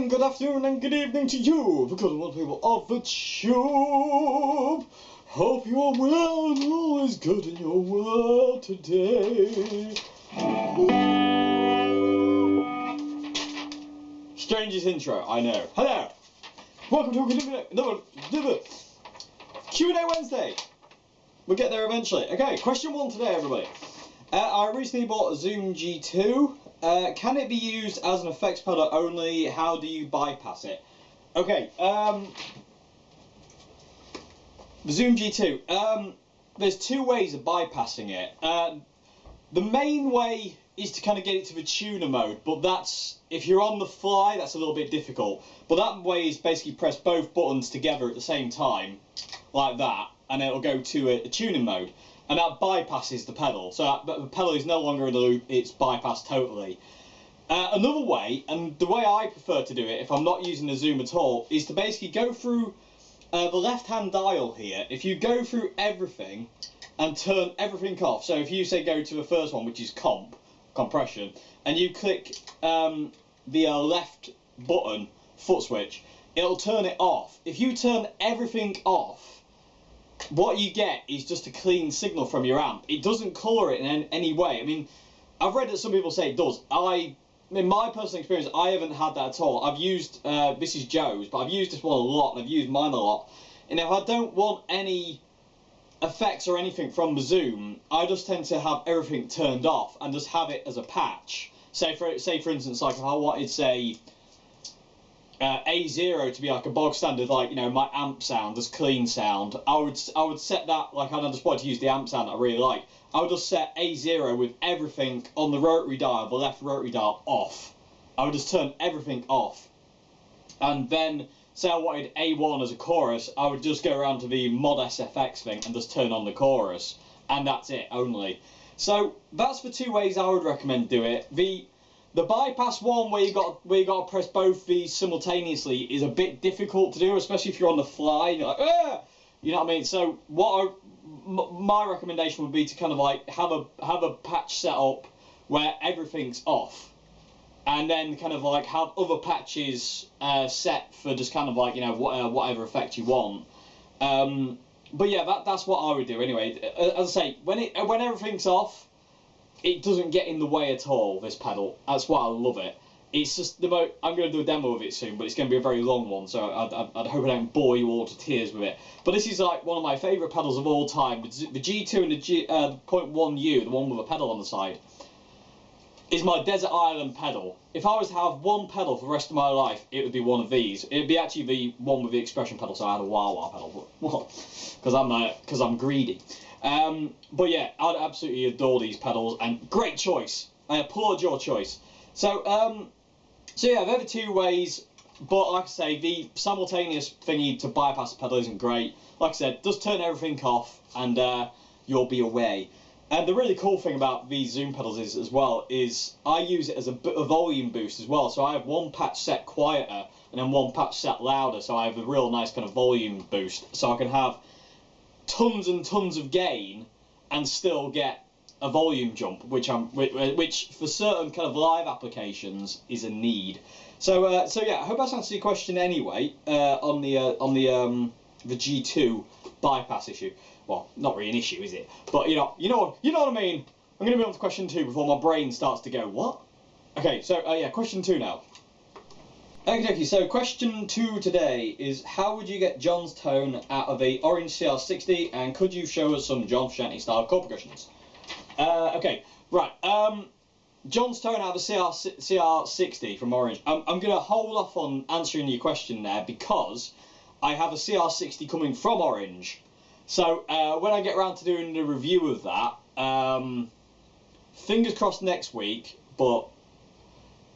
morning, good afternoon, and good evening to you, the good old people of the tube. Hope you are well and all is good in your world today. Strangest intro, I know. Hello, welcome to another Q&A Wednesday. We'll get there eventually. Okay, question 1 today, everybody. I recently bought a Zoom G2. Can it be used as an effects pedal only? How do you bypass it? Okay, the Zoom G2. There's 2 ways of bypassing it. The main way is to kind of get it to the tuner mode, but that's, if you're on the fly, that's a little bit difficult. But that way is basically press both buttons together at the same time, like that, and it'll go to a tuning mode. And that bypasses the pedal, so the pedal is no longer in the loop, it's bypassed totally. Another way, and the way I prefer to do it if I'm not using the Zoom at all, is to basically go through the left-hand dial here. If you go through everything and turn everything off, so if you say go to the first one, which is compression, and you click the left button, foot switch, it'll turn it off. If you turn everything off, what you get is just a clean signal from your amp. It doesn't colour it in any way. I mean, I've read that some people say it does. In my personal experience, I haven't had that at all. I've used, this is Joe's, but I've used this one a lot, and I've used mine a lot. And if I don't want any effects or anything from the Zoom, I just tend to have everything turned off and just have it as a patch. Say for instance, like if I wanted, say, A0 to be like a bog standard, like, you know, my amp sound, this clean sound, I would set that, like, I just wanted to use the amp sound that I really like, I would just set A0 with everything on the rotary dial, the left rotary dial, off. I would just turn everything off. And then, say I wanted A1 as a chorus, I would just go around to the mod SFX thing and just turn on the chorus. And that's it, only. So, that's the 2 ways I would recommend do it. The bypass one, where you got to press both these simultaneously, is a bit difficult to do, especially if you're on the fly. You're like, ah! You know what I mean? So my recommendation would be to kind of like have a patch set up where everything's off, and then kind of like have other patches set for just kind of like, you know, whatever effect you want. But yeah, that's what I would do anyway. As I say, when everything's off, it doesn't get in the way at all, this pedal. That's why I love it. It's just I'm going to do a demo of it soon, but it's going to be a very long one, so I'd hope I don't bore you all to tears with it. But this is like one of my favourite pedals of all time. The G2 and the 0.1U, the one with a pedal on the side, is my desert island pedal. If I was to have one pedal for the rest of my life, it would be one of these. It would be actually the one with the expression pedal, so I had a wah-wah pedal, because I'm greedy. But yeah, I'd absolutely adore these pedals, and great choice. I applaud your choice. So yeah, they're the 2 ways, but like I say, the simultaneous thingy to bypass the pedal isn't great. Like I said, just turn everything off, and you'll be away. And the really cool thing about these Zoom pedals is I use it as a volume boost as well. So I have one patch set quieter, and then one patch set louder, so I have a real nice kind of volume boost. So I can have tons and tons of gain and still get a volume jump, which for certain kind of live applications is a need. So yeah, I hope that's answered your question anyway on the G2 bypass issue. Well, not really an issue, is it? But you know what I mean. I'm going to move on to question 2 before my brain starts to go what? Okay, so yeah, question 2 now. Okay, so question 2 today is, how would you get John's tone out of a Orange CR60, and could you show us some John Frusciante style chord progressions? Okay, right, John's tone out of the CR60 from Orange. I'm going to hold off on answering your question there, because I have a CR60 coming from Orange. So when I get around to doing the review of that, fingers crossed next week, but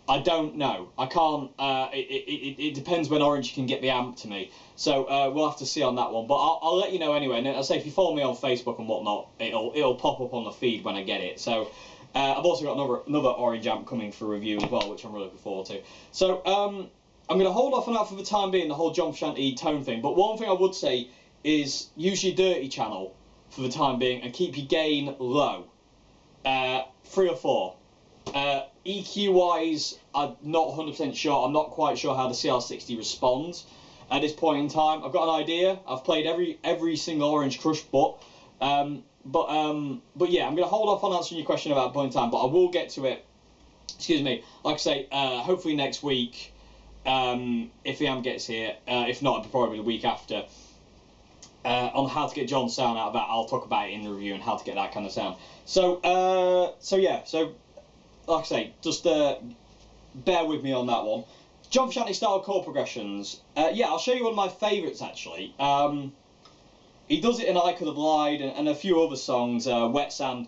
I don't know. I can't. It depends when Orange can get the amp to me. So we'll have to see on that one. But I'll let you know anyway. And I'll say, if you follow me on Facebook and whatnot, it'll pop up on the feed when I get it. So I've also got another Orange amp coming for review as well, which I'm really looking forward to. So I'm going to hold off on that for the time being, the whole John Frusciante tone thing. But one thing I would say is use your dirty channel for the time being and keep your gain low. 3 or 4. EQ wise, I'm not 100% sure. I'm not quite sure how the CR60 responds at this point in time. I've got an idea. I've played every single Orange Crush, but yeah, I'm going to hold off on answering your question about point in time, but I will get to it. Excuse me. Like I say, hopefully next week, if Ian gets here. If not, it'll probably the week after. On how to get John's sound out of that, I'll talk about it in the review and how to get that kind of sound. So yeah. So like I say, just bear with me on that one. John Frusciante style chord progressions. Yeah, I'll show you one of my favourites actually. He does it in I Could Have Lied and a few other songs. Wet Sand.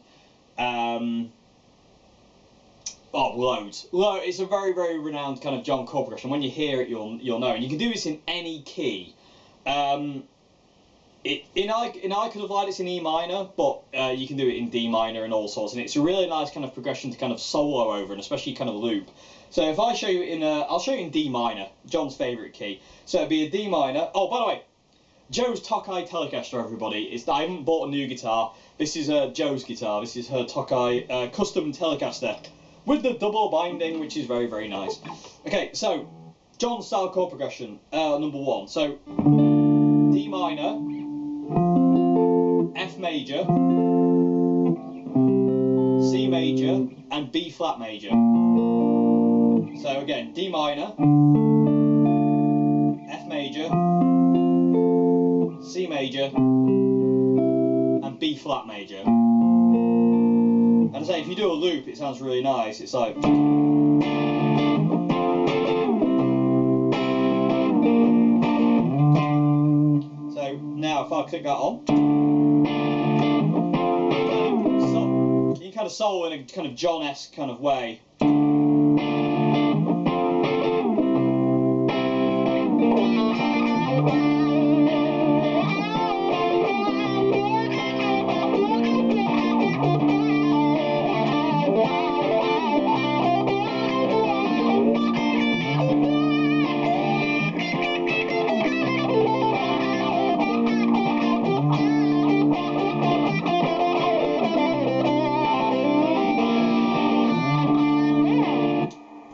Oh, loads. It's a very, very renowned kind of John chord progression. When you hear it, you'll know. And you can do this in any key. In I Could Have Lied, it's in E minor, but you can do it in D minor and all sorts. And it's a really nice kind of progression to kind of solo over, and especially kind of loop. So if I show you in, I'll show you in D minor, John's favourite key. So it'd be a D minor. Oh, by the way, Joe's Tokai Telecaster, everybody. I haven't bought a new guitar. This is Joe's guitar. This is her Tokai custom Telecaster with the double binding, which is very, very nice. Okay, so John's style chord progression, number 1. So D minor, F major, C major, and B flat major. So again, D minor, F major, C major, and B flat major. And I say, if you do a loop, it sounds really nice. It's like. So now, if I click that on, you can kind of solo in a kind of John-esque kind of way.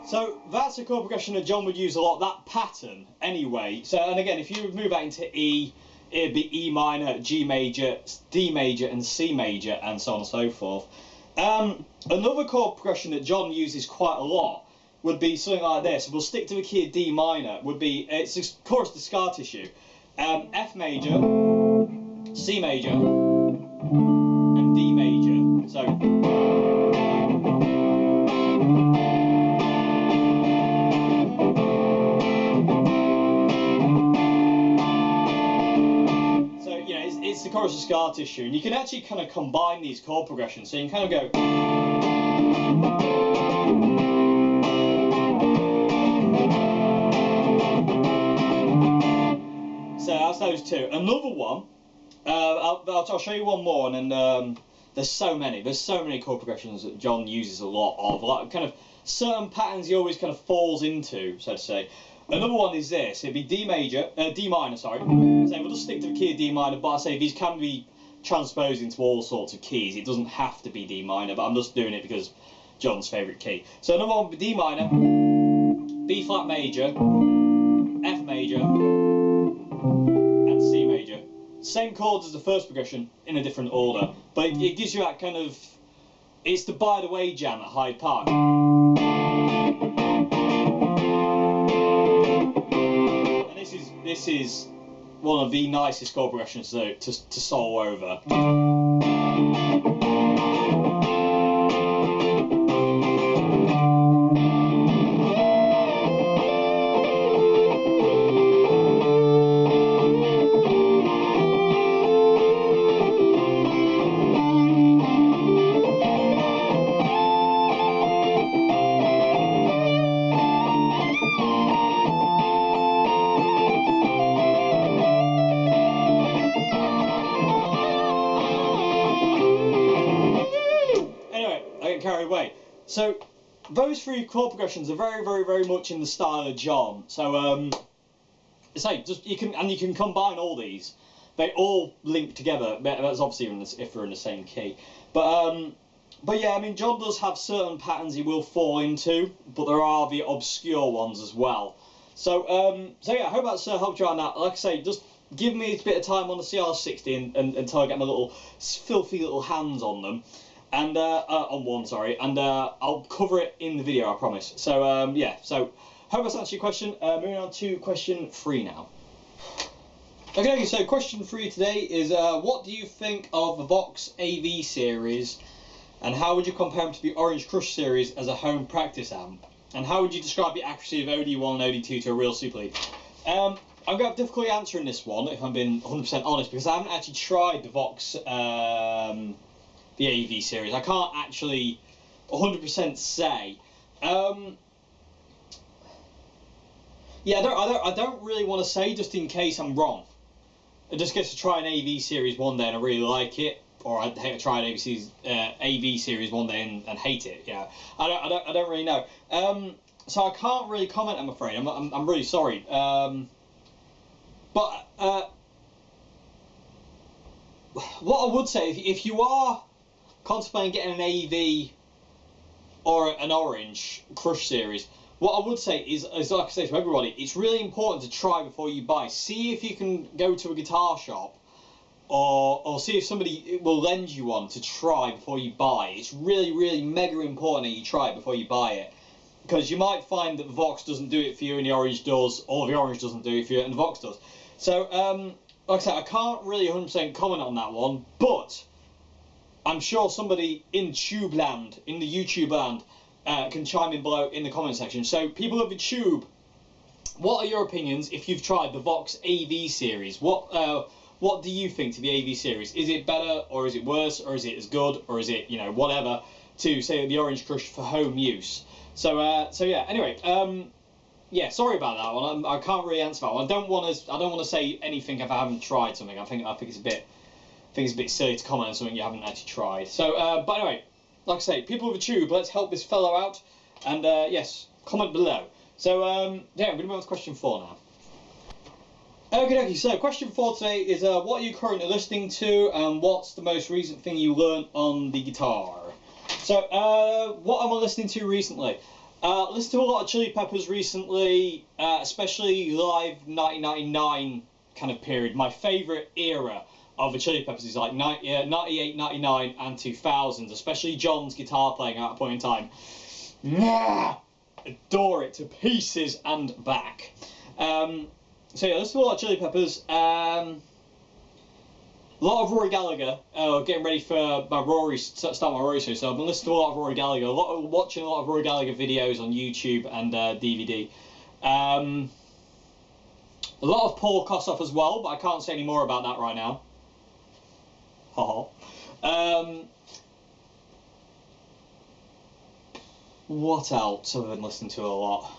So that's a chord progression that John would use a lot, that pattern anyway. So, and again, if you move that into E, it'd be E minor, G major, D major, and C major, and so on and so forth. Another chord progression that John uses quite a lot would be something like this. We'll stick to the key of D minor. Would be, it's a chorus to scar tissue. F major, C major, and D major. So. It's the chorus of scar tissue, and you can actually kind of combine these chord progressions, so you can kind of go. So that's those two. Another one, I'll show you one more, and then there's so many chord progressions that John uses a lot of, like kind of certain patterns he always kind of falls into, so to say. Another one is this. It'd be D minor, sorry. So we'll just stick to the key of D minor, but I say these can be transposed into all sorts of keys. It doesn't have to be D minor, but I'm just doing it because John's favourite key. So another one would be D minor, B flat major, F major, and C major. Same chords as the first progression in a different order, but it gives you that kind of. It's the By the Way jam at Hyde Park. This is one of the nicest chord progressions to solo over. Carried away. So those three chord progressions are very, very, very much in the style of John. So say you can combine all these. They all link together. That's obviously if we're in the same key. But But yeah, I mean, John does have certain patterns he will fall into, but there are the obscure ones as well. So yeah, I hope that's helped you on that. Like I say, just give me a bit of time on the CR60 until I get my little filthy little hands on them, and on one, sorry, and I'll cover it in the video, I promise. So yeah, so hope that's answered your question. Moving on to question 3 now. Okay, so question 3 today is what do you think of the VOX AV series, and how would you compare them to the Orange Crush series as a home practice amp? And how would you describe the accuracy of OD1 and OD2 to a real super lead? I'm going to have difficulty answering this one, if I'm being 100% honest, because I haven't actually tried the VOX, the AV series. I can't actually 100% say. Yeah, I don't really want to say, just in case I'm wrong. I just get to try an AV series one day and I really like it, or I try an AV series one day and hate it. Yeah, I don't really know. So I can't really comment, I'm afraid. I'm really sorry. But what I would say, if you are contemplating getting an AV or an Orange Crush series, what I would say is like I say to everybody, it's really important to try before you buy. See if you can go to a guitar shop, or see if somebody will lend you one to try before you buy. It's really mega important that you try it before you buy it, because you might find that the VOX doesn't do it for you and the Orange does, or the Orange doesn't do it for you and the VOX does. So like I said, I can't really 100% comment on that one, but I'm sure somebody in Tube land, in the YouTube land, can chime in below in the comment section. So people of the Tube, what are your opinions if you've tried the VOX AV series? What do you think to the AV series? Is it better, or is it worse, or is it as good, or is it, you know, whatever, to say the Orange Crush for home use? So yeah. Anyway, yeah. Sorry about that one. I can't really answer that one. I don't want to say anything if I haven't tried something. I think it's a bit silly to comment on something you haven't actually tried. So, but anyway, like I say, people of the Tube, let's help this fellow out, and yes, comment below. So yeah, I'm going to move on to question 4 now. Okay, so question 4 today is what are you currently listening to, and what's the most recent thing you learned on the guitar? So what am I listening to recently? Listened to a lot of Chili Peppers recently, especially live 1999 kind of period. My favourite era of the Chili Peppers is like 98, 99 and 2000s, especially John's guitar playing at a point in time. Adore it to pieces and back. So yeah, listen to a lot of Chili Peppers, a lot of Rory Gallagher, getting ready for my start my Rory series, so I've been listening to a lot of Rory Gallagher, watching a lot of Rory Gallagher videos on YouTube and DVD. A lot of Paul Kossoff as well, but I can't say any more about that right now. What else have I been listening to a lot?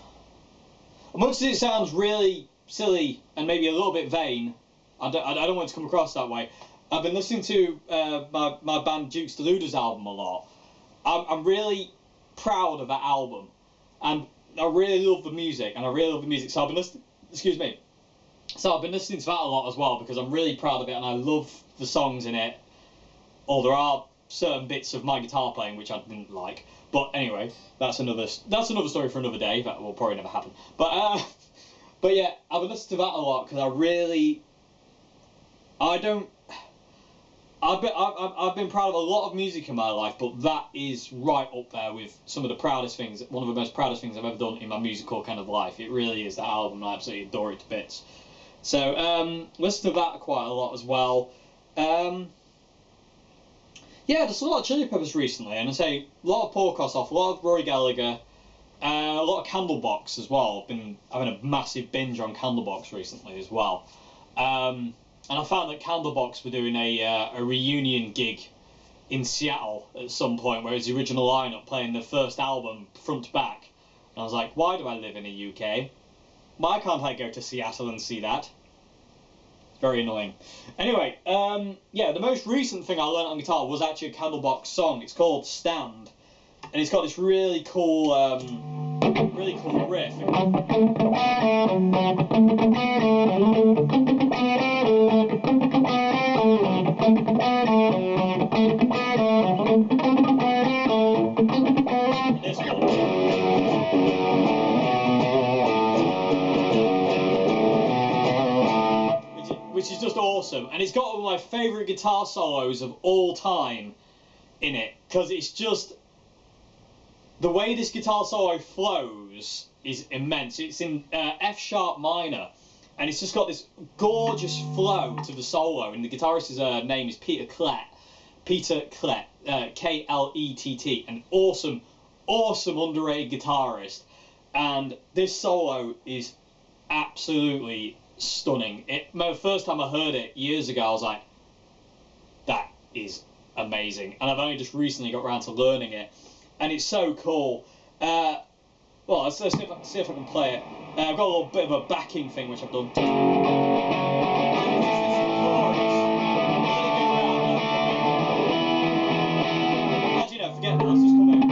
As much as it sounds really silly and maybe a little bit vain, I don't want it to come across that way. I've been listening to my band Dukes Deluder's album a lot. I'm really proud of that album, and I really love the music, so I've been listening, excuse me, so I've been listening to that a lot as well, because I'm really proud of it and I love the songs in it. Or there are certain bits of my guitar playing which I didn't like, but anyway, that's another story for another day. That will probably never happen. But yeah, I've been listening to that a lot because I've been proud of a lot of music in my life, but that is right up there with some of the proudest things, one of the most proudest things I've ever done in my musical kind of life. It really is, that album, and I absolutely adore it to bits. So listen to that quite a lot as well. Yeah, just a lot of Chili Peppers recently, and I say a lot of Paul Kossoff, a lot of Rory Gallagher, a lot of Candlebox as well. I've been having a massive binge on Candlebox recently as well. And I found that Candlebox were doing a reunion gig in Seattle at some point, where it was the original lineup playing their first album front to back. And I was like, why do I live in the UK? Why can't I go to Seattle and see that? It's very annoying. Anyway, yeah, the most recent thing I learned on guitar was actually a Candlebox song. It's called Stand, and it's got this really cool riff. which is just awesome. And it's got one of my favourite guitar solos of all time in it, because it's just, the way this guitar solo flows is immense. It's in F sharp minor, and it's just got this gorgeous flow to the solo, and the guitarist's name is Peter Klett, K-L-E-T-T, an awesome underrated guitarist, and this solo is absolutely stunning. The first time I heard it years ago, I was like, that is amazing, and I've only just recently got around to learning it, and it's so cool. Well, let's see if I can play it. I've got a little bit of a backing thing which I've done. Actually, no, forget that. Let's just come in.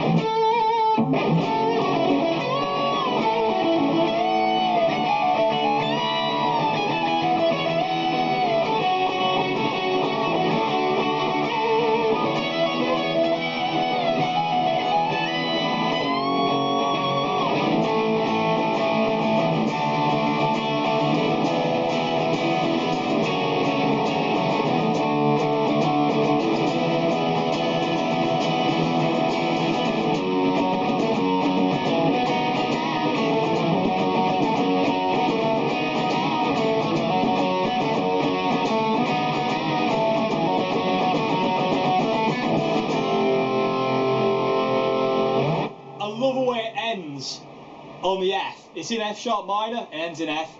On the F, it's in F sharp minor, it ends in F.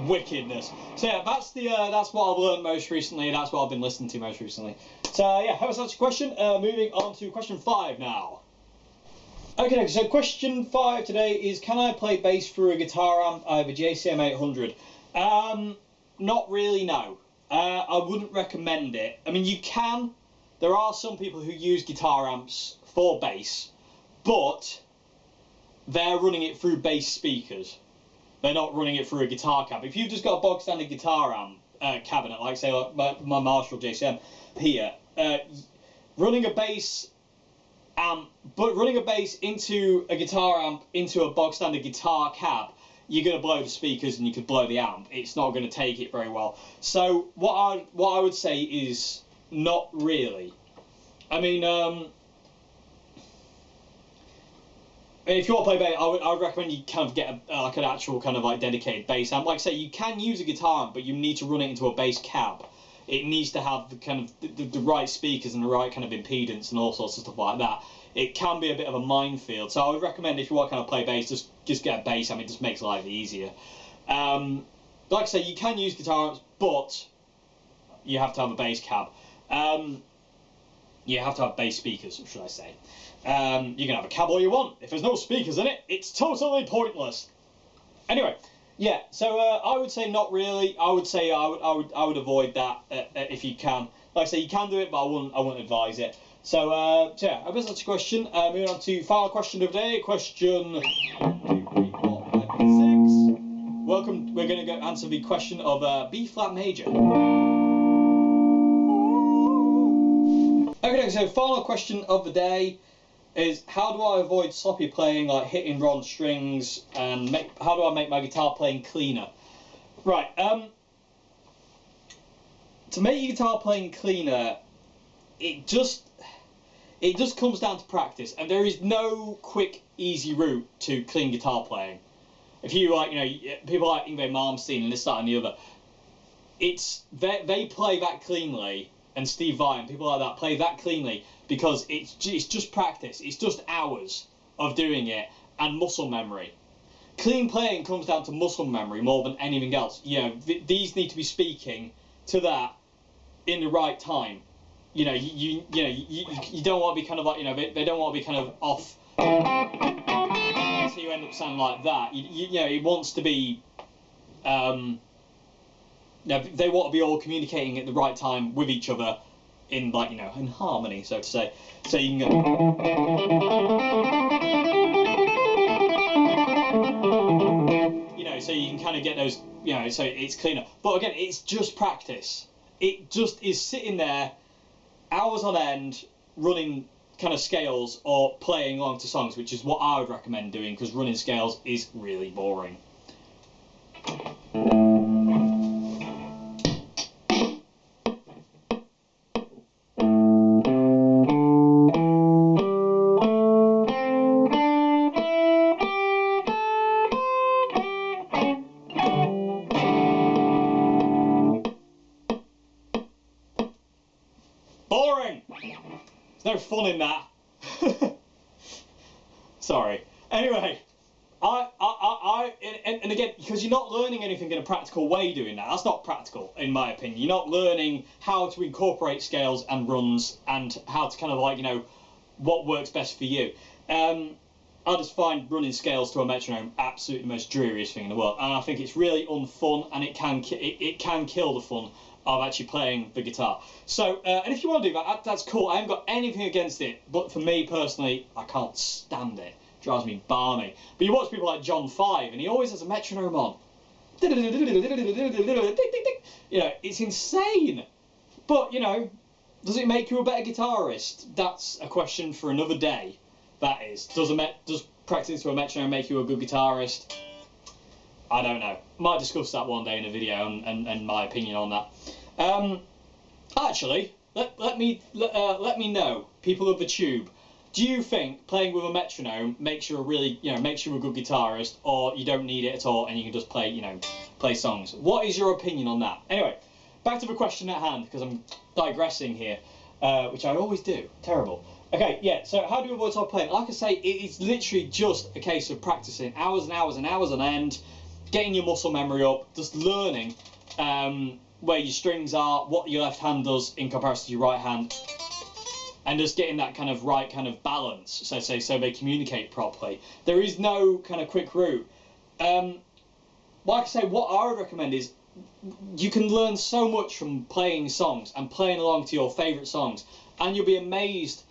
Wickedness. So yeah, that's what I've learned most recently. That's what I've been listening to most recently. So yeah, that was such a question. Moving on to question 5 now. Okay, so question 5 today is: can I play bass through a guitar amp? I have a JCM 800. Not really. No. I wouldn't recommend it. I mean, you can. There are some people who use guitar amps for bass, but they're running it through bass speakers. They're not running it through a guitar cab. If you've just got a bog standard guitar amp cabinet, like say like my Marshall JCM here, running a bass amp, but running a bass into a guitar amp into a bog standard guitar cab, you're going to blow the speakers and you could blow the amp. It's not going to take it very well. So what I would say is not really. I mean, if you want to play bass, I would recommend you kind of get like an actual kind of like dedicated bass amp. Like I say, you can use a guitar amp, but you need to run it into a bass cab. It needs to have the kind of the right speakers and the right kind of impedance and all sorts of stuff like that. It can be a bit of a minefield. So I would recommend, if you want to kind of play bass, just get a bass amp. It just makes life easier. Like I say, you can use guitar amps, but you have to have a bass cab. You have to have bass speakers, should I say. You can have a cab all you want. If there's no speakers in it, it's totally pointless. Anyway, yeah. So I would say not really. I would say I would avoid that if you can. Like I say, you can do it, but I wouldn't advise it. So yeah, I guess that's a question. Moving on to final question of the day. Question 1, 2, 3, 4, 5, 6. Welcome. We're going to go answer the question of B flat major. Okay, so final question of the day is: how do I avoid sloppy playing, like hitting wrong strings, and how do I make my guitar playing cleaner? Right, to make your guitar playing cleaner, it just comes down to practice, and there is no quick, easy route to clean guitar playing. If you like, people like Yngwie Malmsteen and this, that, and the other, they play that cleanly. And Steve Vai and people like that play that cleanly because it's just practice. It's just hours of doing it and muscle memory. Clean playing comes down to muscle memory more than anything else. These need to be speaking to that in the right time. You don't want to be kind of like, they don't want to be kind of off. So you end up sounding like that. It wants to be. They want to be all communicating at the right time with each other in in harmony, so to say. So you can go, so you can kind of get those, so it's cleaner. But again, it's just practice. It just is sitting there hours on end running kind of scales or playing along to songs, which is what I would recommend doing, because running scales is really boring. There's no fun in that. Sorry. Anyway, and again, because you're not learning anything in a practical way doing that. That's not practical, in my opinion. You're not learning how to incorporate scales and runs and how to kind of like, you know, what works best for you. I just find running scales to a metronome absolutely the most dreariest thing in the world, and I think it's really unfun, and it can kill the fun of actually playing the guitar. So, and if you want to do that, that's cool. I haven't got anything against it, but for me personally, I can't stand it. It drives me balmy. But you watch people like John 5, and he always has a metronome on. You know, it's insane. But, you know, does it make you a better guitarist? That's a question for another day. That is. Does practicing to a metronome make you a good guitarist? I don't know. Might discuss that one day in a video and my opinion on that. Actually, let me know, people of the tube. Do you think playing with a metronome makes you a really, you know, makes you a good guitarist, or you don't need it at all and you can just play, you know, play songs? What is your opinion on that? Anyway, back to the question at hand, because I'm digressing here, which I always do. Terrible. Okay, yeah, so how do you avoid stop playing? Like I say, it's literally just a case of practicing hours and hours and hours on end, getting your muscle memory up, just learning where your strings are, what your left hand does in comparison to your right hand, and just getting that kind of right kind of balance, so they communicate properly. There is no kind of quick route. Like I say, what I would recommend is you can learn so much from playing songs and playing along to your favourite songs, and you'll be amazed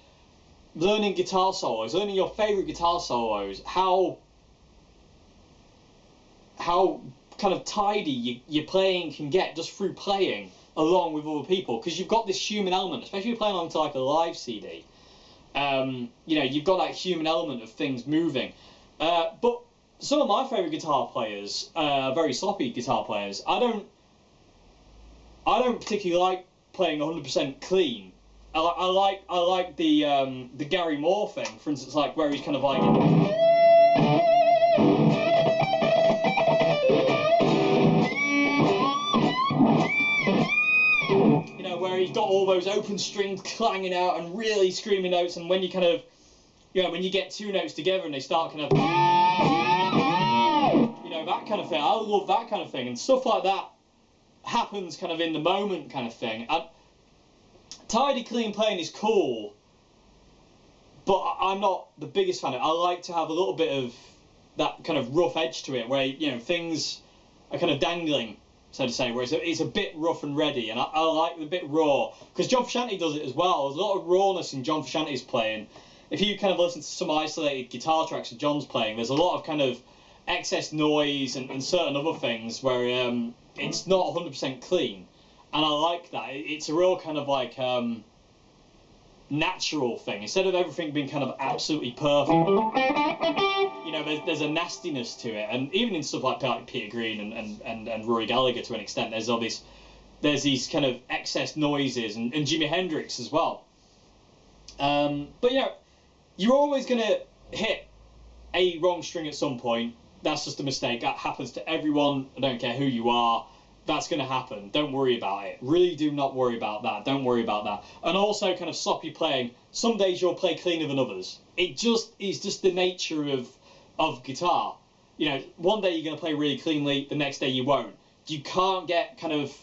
learning guitar solos, learning your favourite guitar solos, how kind of tidy your playing can get just through playing along with other people, because you've got this human element, especially if you're playing along to like a live CD. You know, you've got that human element of things moving. But some of my favourite guitar players, very sloppy guitar players, I don't particularly like playing 100% clean. I like the Gary Moore thing, for instance, like where he's kind of like, you know, where he's got all those open strings clanging out and really screaming notes, and when you kind of, you know, when you get two notes together and they start kind of, you know, that kind of thing. I love that kind of thing, and stuff like that happens kind of in the moment kind of thing. Tidy, clean playing is cool, but I'm not the biggest fan of it. I like to have a little bit of that kind of rough edge to it, where, you know, things are kind of dangling, so to say, where it's a bit rough and ready, and I like the bit raw, because John Frusciante does it as well. There's a lot of rawness in John Frusciante's playing. If you kind of listen to some isolated guitar tracks of John's playing, there's a lot of kind of excess noise and certain other things where it's not 100% clean. And I like that. It's a real kind of like natural thing. Instead of everything being kind of absolutely perfect, you know, there's a nastiness to it. And even in stuff like Peter Green and Rory Gallagher to an extent, there's these kind of excess noises, and Jimi Hendrix as well. But you know, you're always going to hit a wrong string at some point. That's just a mistake. That happens to everyone. I don't care who you are. That's going to happen. Don't worry about it. Really do not worry about that. Don't worry about that. And also kind of sloppy playing. Some days you'll play cleaner than others. It just is just the nature of guitar. You know, one day you're going to play really cleanly, the next day you won't. You can't get kind of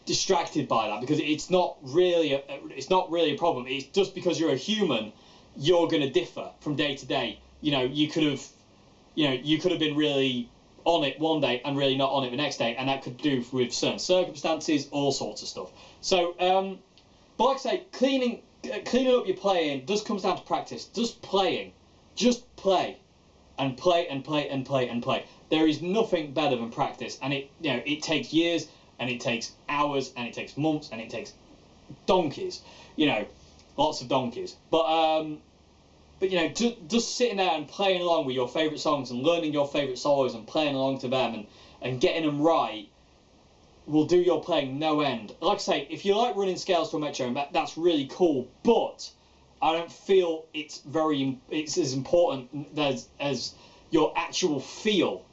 distracted by that, because it's not really a problem. It's just because you're a human, you're going to differ from day to day. You know, you could have been really on it one day and really not on it the next day, and that could do with certain circumstances, all sorts of stuff. So, but like I say, cleaning up your playing just comes down to practice. Just playing, just play, and play and play and play and play. There is nothing better than practice, and it takes years, and it takes hours, and it takes months, and it takes donkeys. You know, lots of donkeys. But you know, just sitting there and playing along with your favourite songs and learning your favourite solos and playing along to them and getting them right will do your playing no end. Like I say, if you like running scales to a metronome, that's really cool, but I don't feel it's as important as your actual feel.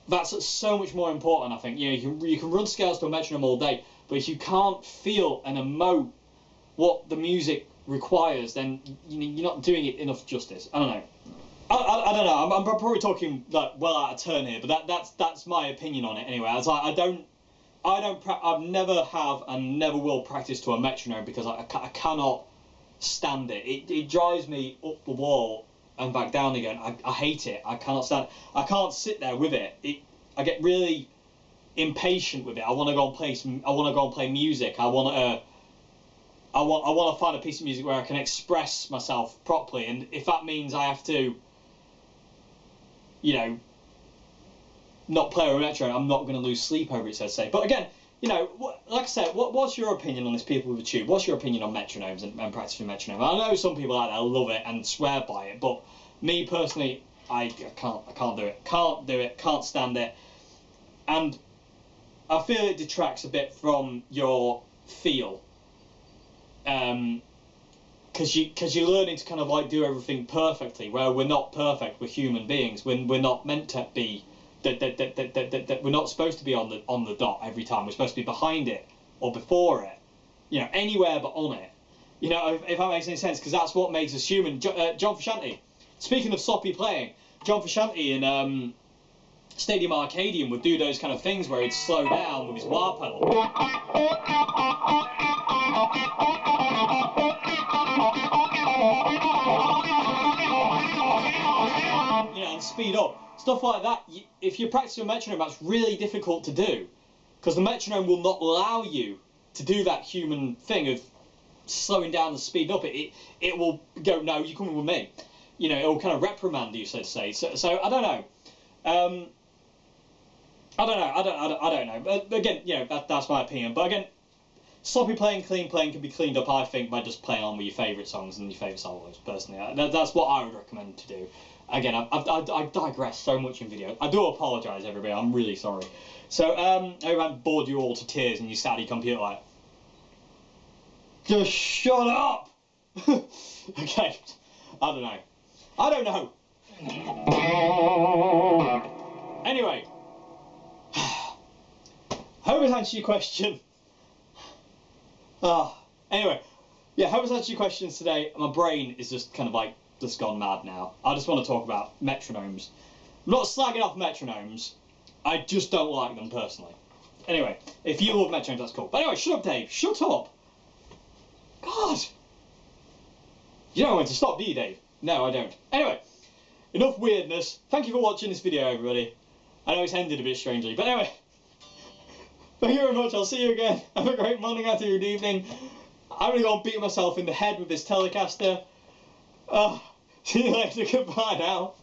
That's so much more important, I think. You know, you can run scales to a metronome all day, But if you can't feel and emote what the music requires, then you're not doing it enough justice. I don't know. I don't know. I'm probably talking like well out of turn here, but that's my opinion on it anyway. As I've never have and never will practice to a metronome because I cannot stand it. It drives me up the wall and back down again. I hate it. I cannot stand it. I can't sit there with it. I get really impatient with it. I want to go and play music. I want to find a piece of music where I can express myself properly, and if that means I have to, you know, not play with a metronome, I'm not going to lose sleep over it, so to say. But again, you know, like I said, what's your opinion on this, people with a tube? What's your opinion on metronomes and practicing metronome? I know some people out there love it and swear by it, but me personally, I can't do it. Can't do it. Can't stand it. And I feel it detracts a bit from your feel. Because you're learning to kind of like do everything perfectly, where we're not perfect, we're human beings. We're not meant to be that we're not supposed to be on the dot every time. We're supposed to be behind it or before it, you know, anywhere but on it. You know, if that makes any sense, because that's what makes us human. John Frusciante, speaking of sloppy playing, John Frusciante in Stadium Arcadium would do those kind of things where he'd slow down with his wah pedal. You know, and speed up. Stuff like that, if you're practicing a metronome, that's really difficult to do. Because the metronome will not allow you to do that human thing of slowing down and speeding up. It will go, no, you're coming with me. You know, it will kind of reprimand you, so to say. So I don't know. I don't know. But again, you know, that's my opinion. But again, sloppy playing, clean playing can be cleaned up, I think, by just playing on with your favourite songs and your favourite solos, personally. That's what I would recommend to do. Again, I digress so much in video. I do apologise, everybody. I'm really sorry. So, I hope I bored you all to tears and you sat at your computer like, just shut up! Okay, I don't know. Anyway, hope it's answered your question. Anyway, yeah, hope it's answered your questions today. My brain is just kind of like, just gone mad now. I just want to talk about metronomes. I'm not slagging off metronomes, I just don't like them personally. Anyway, if you love metronomes, that's cool. But anyway, shut up, Dave. Shut up. God. You don't know when to stop, do you, Dave? No, I don't. Anyway, enough weirdness. Thank you for watching this video, everybody. I know it's ended a bit strangely, but anyway. Thank you very much. I'll see you again. Have a great morning, afternoon, evening. I'm going to go and beat myself in the head with this Telecaster. See you later. Goodbye now.